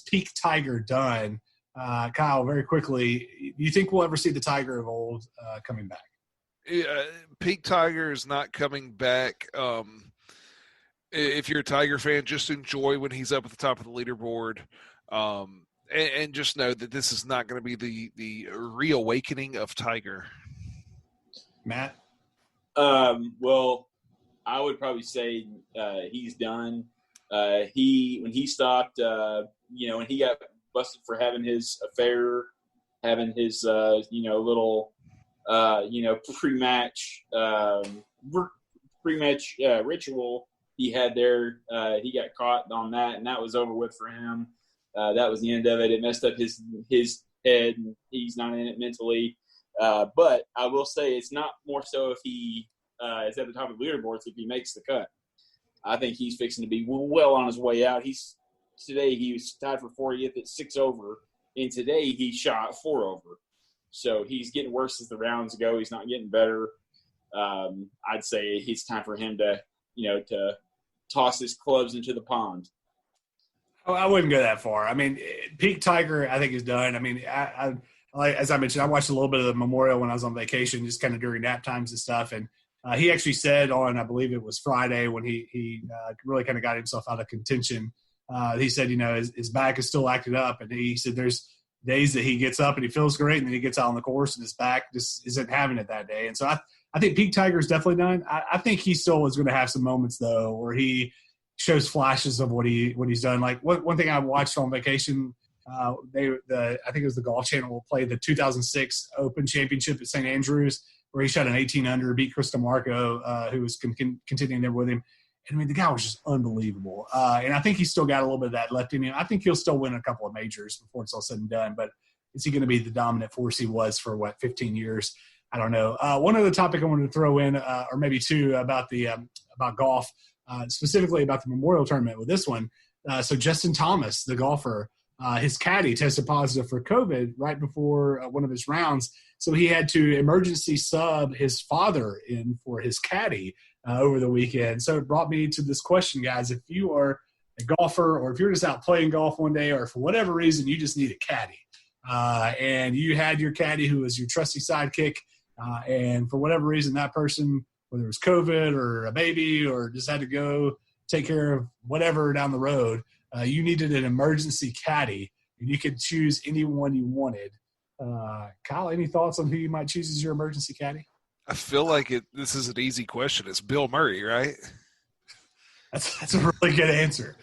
S1: peak Tiger done? Kyle, very quickly, do you think we'll ever see the Tiger of old coming back?
S2: Peak Tiger is not coming back. If you're a Tiger fan, just enjoy when he's up at the top of the leaderboard. And just know that this is not going to be the reawakening of Tiger.
S1: Matt?
S3: Well, I would probably say he's done. When he stopped, when he got busted for having his affair, having his, little, pre-match ritual he had there, he got caught on that, and that was over with for him. That was the end of it. It messed up his head, and he's not in it mentally. But I will say it's not more so if he is at the top of the leaderboards if he makes the cut. I think he's fixing to be well on his way out. Today he was tied for 40th at 6 over, and today he shot 4 over. So he's getting worse as the rounds go. He's not getting better. I'd say it's time for him to toss his clubs into the pond.
S1: Oh, I wouldn't go that far. I mean, peak Tiger, I think, is done. I mean, as I mentioned, I watched a little bit of the Memorial when I was on vacation, just kind of during nap times and stuff. And he actually said on, I believe it was Friday, when he really kind of got himself out of contention, he said, his back is still acting up. And he said there's days that he gets up and he feels great, and then he gets out on the course and his back just isn't having it that day. And so I think peak Tiger is definitely done. I think he still is going to have some moments, though, where he shows flashes of what he's done. Like one thing I watched on vacation, I think it was the Golf Channel will play the 2006 Open Championship at St. Andrews, where he shot an 18 under, beat Chris DeMarco, who was continuing there with him. And I mean, the guy was just unbelievable. And I think he's still got a little bit of that left in him. I think he'll still win a couple of majors before it's all said and done. But is he going to be the dominant force he was for 15 years? I don't know. One other topic I wanted to throw in, or maybe two, about golf. Specifically about the Memorial Tournament with this one. So Justin Thomas, the golfer, his caddy tested positive for COVID right before one of his rounds. So he had to emergency sub his father in for his caddy over the weekend. So it brought me to this question, guys. If you are a golfer, or if you're just out playing golf one day, or for whatever reason you just need a caddy, and you had your caddy who was your trusty sidekick, and for whatever reason that person, whether it was COVID or a baby or just had to go take care of whatever down the road, you needed an emergency caddy, and you could choose anyone you wanted. Kyle, any thoughts on who you might choose as your emergency caddy?
S2: I feel like this is an easy question. It's Bill Murray, right?
S1: That's a really good answer.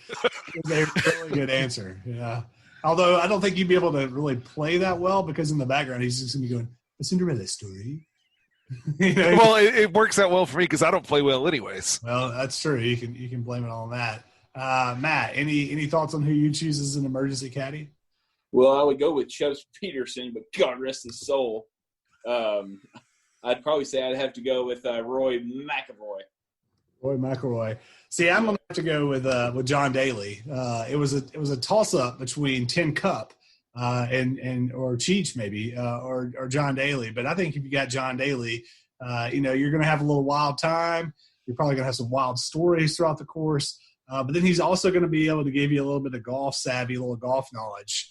S1: It's a really good answer. Yeah. Although I don't think you'd be able to really play that well because in the background he's just going to be going, "A Cinderella story."
S2: Well, it works out well for me because I don't play well anyways.
S1: Well, that's true. You can blame it on that. Matt, any thoughts on who you choose as an emergency caddy?
S3: Well, I would go with Chubbs Peterson, but God rest his soul. I'd probably say I'd have to go with Roy McIlroy.
S1: Roy McIlroy. See, I'm gonna have to go with John Daly. It was a toss up between Tin Cup and or Cheech maybe or John Daly. But I think if you got John Daly, you're gonna have a little wild time. You're probably gonna have some wild stories throughout the course. But then he's also going to be able to give you a little bit of golf savvy, a little golf knowledge,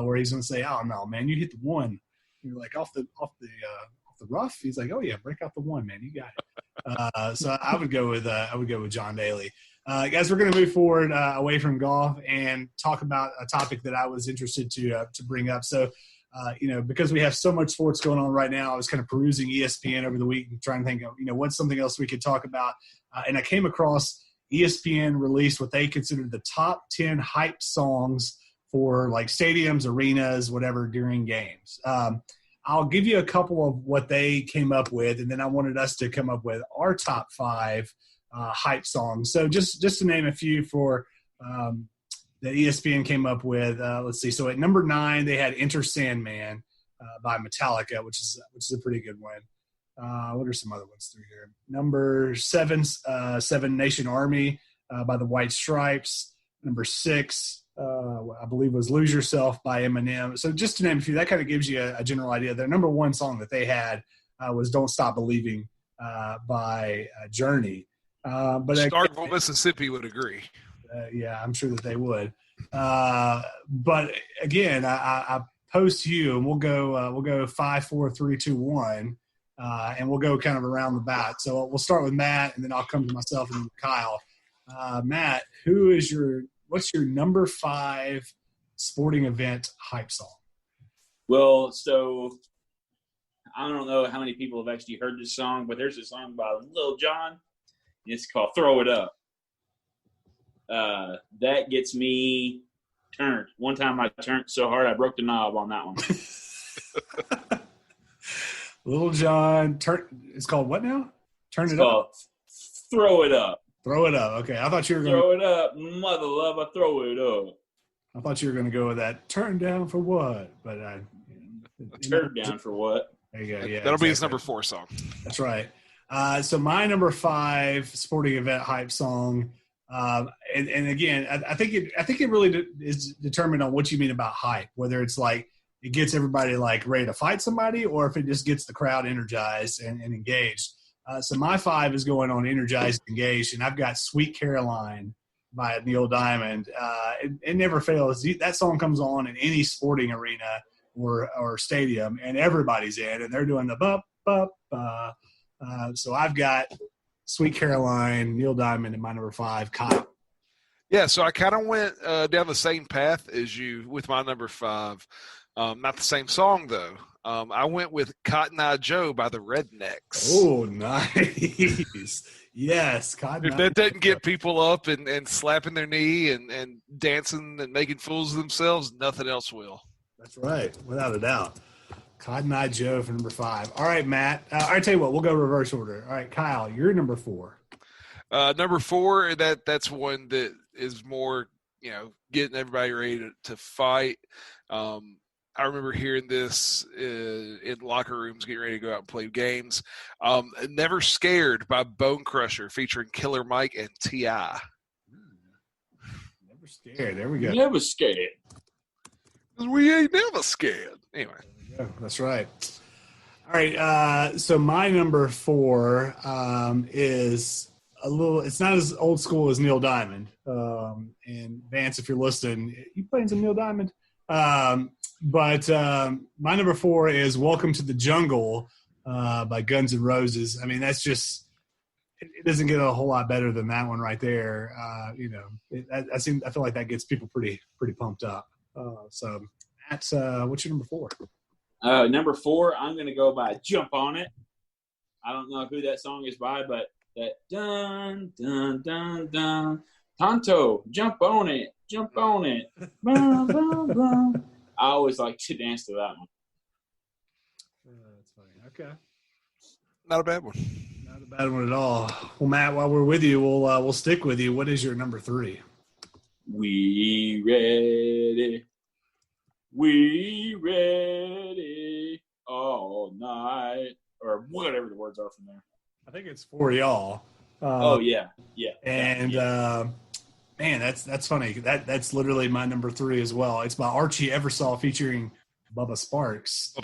S1: where he's going to say, "Oh no, man, you hit the one." You're like off the rough. He's like, "Oh yeah, break out the one, man, you got it." So I would go with John Daly. Guys, we're going to move forward away from golf and talk about a topic that I was interested to bring up. So, because we have so much sports going on right now, I was kind of perusing ESPN over the week and trying to think of what's something else we could talk about, and I came across. ESPN released what they considered the top 10 hype songs for like stadiums, arenas, whatever during games. I'll give you a couple of what they came up with, and then I wanted us to come up with our top 5 hype songs. So just to name a few for that ESPN came up with. Let's see. So at number 9, they had Enter Sandman by Metallica, which is a pretty good one. What are some other ones through here? Number 7, Seven Nation Army by the White Stripes. Number 6, I believe was Lose Yourself by Eminem. So just to name a few, that kind of gives you a general idea. Their number 1 song that they had was Don't Stop Believing by Journey. But
S2: Starkville, Mississippi would agree.
S1: Yeah, I'm sure that they would. But again, I post you, and we'll go 5, 4, 3, 2, 1. And we'll go kind of around the bat. So we'll start with Matt, and then I'll come to myself and Kyle. Matt, what's your number 5 sporting event hype song?
S3: Well, so I don't know how many people have actually heard this song, but there's a song by Lil Jon. It's called "Throw It Up." That gets me turned. One time I turned so hard I broke the knob on that one.
S1: Lil Jon, it's called what now? Turn it
S3: up. Throw It Up.
S1: Throw It Up. Okay, I thought you were going
S3: to throw it up, mother lover, throw it up.
S1: I thought you were going to go with that. Turn down for what? But
S3: turn down for what?
S1: There you go. Yeah,
S2: that'll be his number 4 song.
S1: That's right. So my number 5 sporting event hype song, and again, I think it really is determined on what you mean about hype, whether it's like it gets everybody like ready to fight somebody, or if it just gets the crowd energized and engaged. So my 5 is going on energized, engaged, and I've got "Sweet Caroline" by Neil Diamond. It never fails. That song comes on in any sporting arena or stadium, and everybody's in, and they're doing the bup bup. So I've got "Sweet Caroline," Neil Diamond, in my number 5. Kyle.
S2: Yeah, so I kind of went down the same path as you with my number 5. Not the same song, though. I went with "Cotton Eye Joe" by the Rednecks.
S1: Oh, nice. Yes, Cotton
S2: If that doesn't get people up and slapping their knee and dancing and making fools of themselves, nothing else will.
S1: That's right, without a doubt. Cotton Eye Joe for number 5. All right, Matt. I tell you what, we'll go reverse order. All right, Kyle, you're number 4.
S2: Number 4, that's one that is more, getting everybody ready to fight. I remember hearing this in locker rooms, getting ready to go out and play games. "Never Scared" by Bone Crusher, featuring Killer Mike and T.I.
S1: Never scared. There we go.
S3: Never scared.
S2: We ain't never scared. Anyway.
S1: That's right. All right. So my number 4 is it's not as old school as Neil Diamond. And Vance, if you're listening, you playing some Neil Diamond? But my number 4 is "Welcome to the Jungle" by Guns N' Roses. I mean, that's just it doesn't get a whole lot better than that one right there. I feel like that gets people pretty pumped up. So that's what's your number 4?
S3: Number 4, I'm going to go by "Jump on It." I don't know who that song is by, but That dun dun dun dun. Tonto, jump on it, jump on it. Bum, bum, bum. I always like to dance to that one.
S1: That's funny. Okay.
S2: Not a bad one.
S1: Not a bad one at all. Well, Matt, while we're with you, we'll stick with you. What is your number 3?
S3: We ready all night, or whatever the words are from there.
S1: I think it's For Y'all.
S3: Yeah.
S1: And man, that's funny. That's literally my number 3 as well. It's by Archie Eversole featuring Bubba Sparks.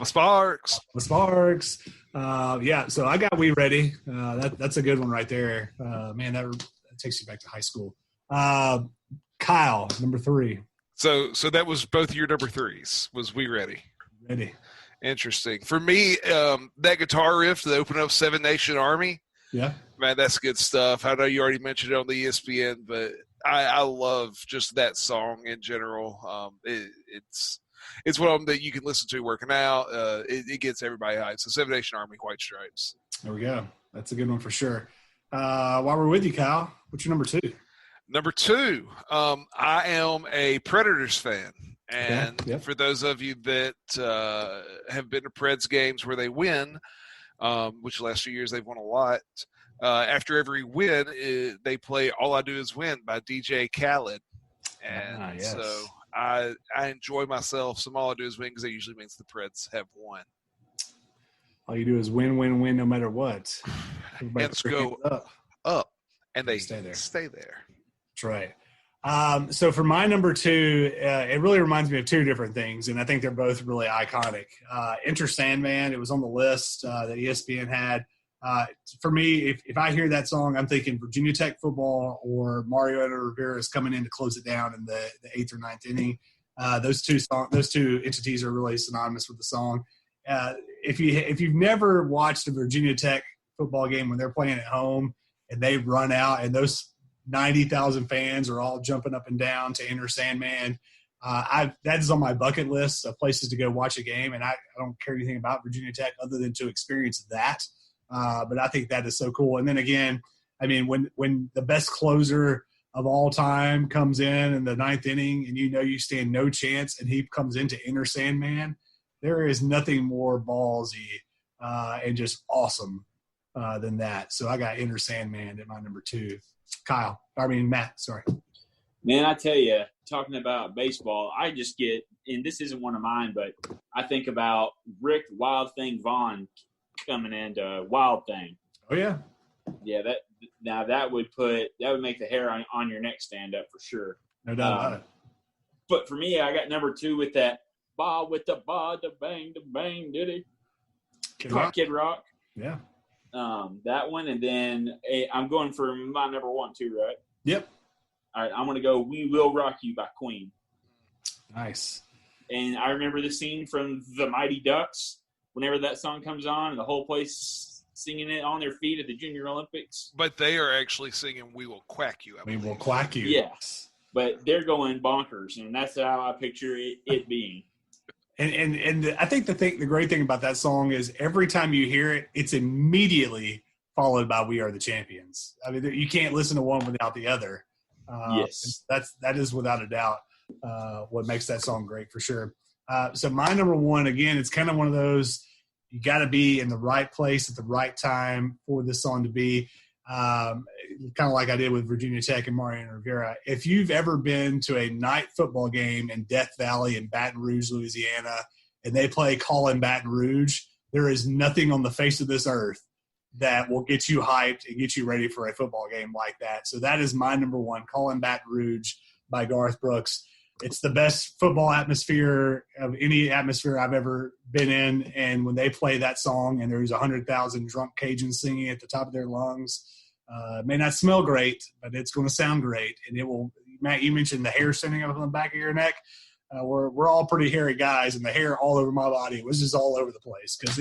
S1: Yeah, so I got We Ready. That's a good one right there. Man, that takes you back to high school. Kyle, number 3.
S2: So that was both your number 3s. Was We Ready?
S1: Ready.
S2: Interesting. For me, that guitar riff to open up Seven Nation Army. Yeah. Man, that's good stuff. I know you already mentioned it on the ESPN, but I love just that song in general. It's one of them that you can listen to working out. It gets everybody hyped. So Seven Nation Army, White Stripes.
S1: There we go. That's a good one for sure. While we're with you, Kyle, what's your number 2?
S2: Number 2, I am a Predators fan. And for those of you that have been to Preds games where they win, which the last few years they've won a lot, after every win, they play All I Do Is Win by DJ Khaled. And so I enjoy myself some All I Do Is Win because that usually means the Preds have won.
S1: All you do is win, win, win no matter what.
S2: Let's go up, and they stay there.
S1: That's right. So for my number 2, it really reminds me of 2 different things, and I think they're both really iconic. Enter Sandman, it was on the list that ESPN had. For me, if I hear that song, I'm thinking Virginia Tech football or Mariano Rivera is coming in to close it down in the 8th or 9th inning. Those two entities are really synonymous with the song. If you've never watched a Virginia Tech football game when they're playing at home and they run out and those 90,000 fans are all jumping up and down to Enter Sandman. That is on my bucket list of places to go watch a game, and I don't care anything about Virginia Tech other than to experience that. But I think that is so cool. And then again, I mean, when the best closer of all time comes in the 9th inning and you stand no chance and he comes in to Enter Sandman, there is nothing more ballsy and just awesome than that. So I got Enter Sandman at my number 2. Matt, sorry.
S3: Man, I tell you, talking about baseball, I just get, and this isn't one of mine, but I think about Rick Wild Thing Vaughn coming into Wild Thing.
S1: Oh yeah.
S3: Yeah, that would make the hair on your neck stand up for sure.
S1: No doubt about it.
S3: But for me, I got number 2 with that ba with the ba da bang diddy. Kid Rock.
S1: Yeah.
S3: That one, and then I'm going for my number 1 too, right?
S1: Yep.
S3: All right, I'm going to go We Will Rock You by Queen.
S1: Nice.
S3: And I remember the scene from The Mighty Ducks whenever that song comes on and the whole place singing it on their feet at the Junior Olympics.
S2: But they are actually singing We Will Quack You.
S1: We Will Quack You.
S3: Yes. But they're going bonkers, and that's how I picture it being.
S1: And I think the great thing about that song is every time you hear it, it's immediately followed by We Are the Champions. I mean, you can't listen to one without the other.
S3: Yes.
S1: That is without a doubt what makes that song great for sure. So my number 1, again, it's kind of one of those, you got to be in the right place at the right time for this song to be. Kind of like I did with Virginia Tech and Mariano Rivera. If you've ever been to a night football game in Death Valley in Baton Rouge, Louisiana, and they play Callin' Baton Rouge, there is nothing on the face of this earth that will get you hyped and get you ready for a football game like that. So that is my number 1, Callin' Baton Rouge by Garth Brooks. It's the best football atmosphere of any atmosphere I've ever been in. And when they play that song and there's 100,000 drunk Cajuns singing at the top of their lungs, it may not smell great, but it's going to sound great. And it will, Matt, you mentioned the hair standing up on the back of your neck. We're all pretty hairy guys, and the hair all over my body was just all over the place because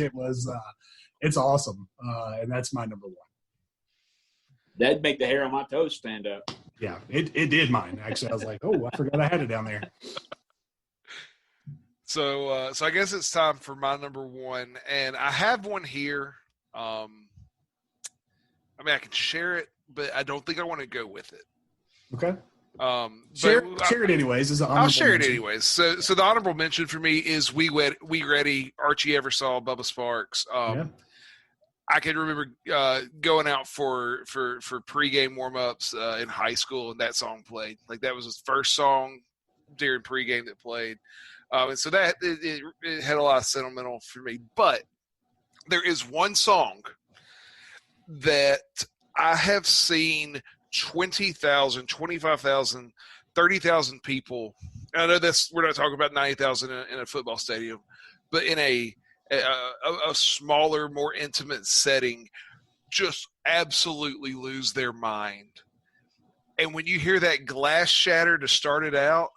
S1: it's awesome. And that's my number 1.
S3: That'd make the hair on my toes stand up.
S1: Yeah, it did mine. Actually, I was like, oh, I forgot I had it down there.
S2: So I guess it's time for my number 1, and I have one here. I mean, I can share it, but I don't think I want to go with it.
S1: Okay. Share it anyways. As an
S2: I'll share
S1: mention.
S2: it anyways. So the honorable mention for me is We Ready, Archie Eversole, Bubba Sparks. I can remember going out for pregame warm-ups in high school, and that song played. Like, that was his first song during pregame that played. And so that it had a lot of sentimental for me. But there is one song that I have seen 20,000, 25,000, 30,000 people. And I know we're not talking about 90,000 in a football stadium, but in a smaller, more intimate setting, just absolutely lose their mind. And when you hear that glass shatter to start it out,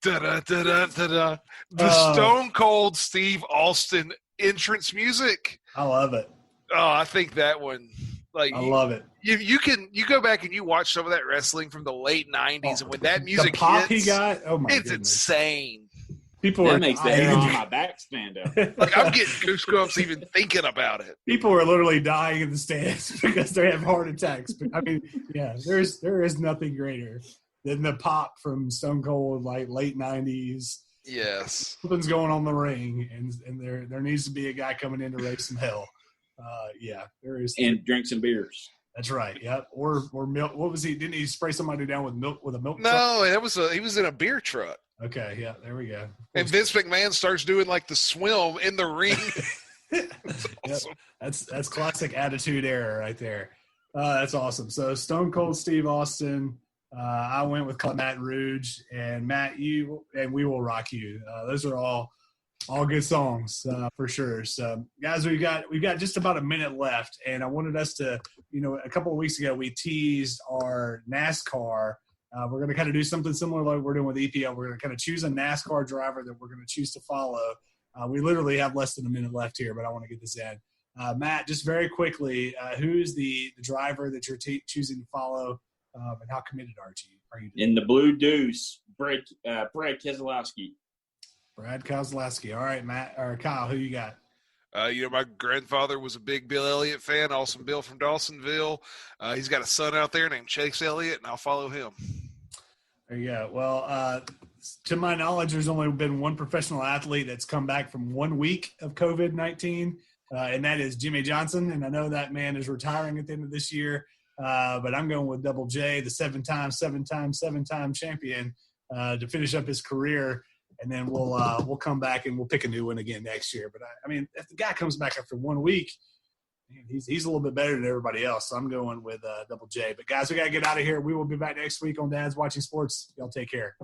S2: da-da-da-da-da-da, the Stone Cold Steve Austin entrance music.
S1: I love it.
S2: Oh, I think that one. Like,
S1: I love it.
S2: You go back and you watch some of that wrestling from the late 90s, and when that music
S1: the pop
S2: hits,
S1: he got,
S2: it's insane.
S1: People
S3: makes the hair on my back stand up.
S2: Like, I'm getting goosebumps even thinking about it.
S1: People are literally dying in the stands because they have heart attacks. But I mean, yeah, there is nothing greater than the pop from Stone Cold, like late 90s.
S2: Yes,
S1: Something's going on in the ring, and there needs to be a guy coming in to raise some hell. Yeah, there is.
S3: And drink some beers.
S1: That's right. Yep. Or milk. What was he? Didn't he spray somebody down with milk with a milk?
S2: No, he was in a beer truck.
S1: Okay. Yeah. There we go.
S2: And Vince McMahon starts doing like the swim in the ring. That's awesome.
S1: Yep. That's classic attitude era right there. That's awesome. So Stone Cold Steve Austin. I went with Matt Rouge, and Matt, you and We Will Rock You. Those are all good songs for sure. So, guys, we've got just about a minute left, and I wanted us to, a couple of weeks ago we teased our NASCAR. We're going to kind of do something similar like we're doing with EPL. We're going to kind of choose a NASCAR driver that we're going to choose to follow. We literally have less than a minute left here, but I want to get this in. Matt, just very quickly, who's the driver that you're choosing to follow, and how committed are you?
S3: In the Blue Deuce, Brad Keselowski.
S1: Brad Keselowski. All right, Matt or Kyle, who you got?
S2: My grandfather was a big Bill Elliott fan. Awesome Bill from Dawsonville. He's got a son out there named Chase Elliott, and I'll follow him.
S1: There you go. Well, to my knowledge, there's only been one professional athlete that's come back from 1 week of COVID-19, and that is Jimmy Johnson. And I know that man is retiring at the end of this year, but I'm going with Double J, the seven-time champion, to finish up his career. And then we'll come back and we'll pick a new one again next year. But I mean, if the guy comes back after 1 week, man, he's a little bit better than everybody else. So I'm going with Double J. But guys, we got to get out of here. We will be back next week on Dad's Watching Sports. Y'all take care.